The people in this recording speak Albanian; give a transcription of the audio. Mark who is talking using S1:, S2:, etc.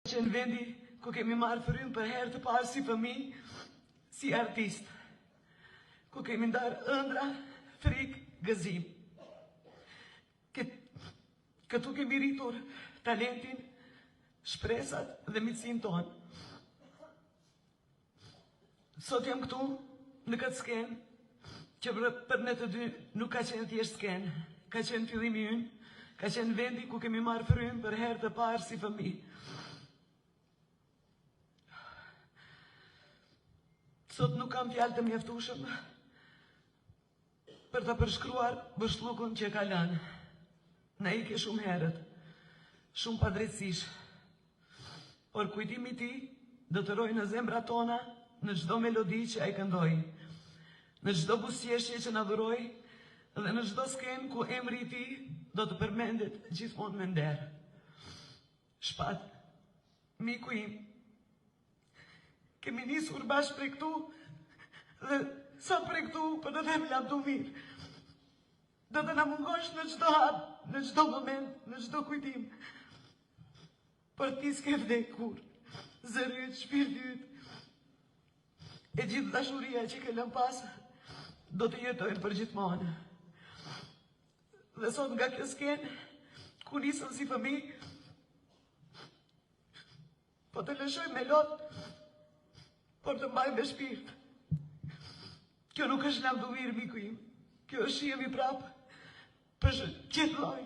S1: që në vendi ku kemi marrë frymë për herë të parë si fëmijë, si artist, ku kemi ndarë ëndra, frikë, gëzim. Këtu kemi rritur talentin, shpresat dhe mitësinë tonë. Sot jam këtu në këtë skenë, që për ne të dy nuk ka qenë thjesht skenë, ka qenë fillimi ynë, ka qenë vendi ku kemi marrë frymë për herë të parë si fëmijë. Sot nuk kam fjalë të mjaftueshëm për ta përshkruar vështllukun që ka lënë. Na ikë shumë herët, shumë padrejtësish. Por kujtimi i tij do të rojë në zemrat tona në çdo melodi që ai këndoi, në çdo buzëqeshje që na dhuroi dhe në çdo skenë ku emri i tij do të përmendet gjithmonë me nder. Shpat, miku im, kemi nisur bashkë prej këtu dhe sa prej këtu për të them jam të mirë. Do të na mungosh në çdo hap, në çdo moment, në çdo kujtim. Por ti s'ke vdekur, zëri yt, shpirti yt, e gjithë dashuria që ke lënë pas, do të jetojnë për gjithmonë. Dhe sot nga kjo skenë, ku nisëm si fëmijë, po të lëshoj me lot, por të mbaj me shpirt. Kjo nuk është lavdëmir, miku im. Kjo është shihem i prapë për gjithë lloj.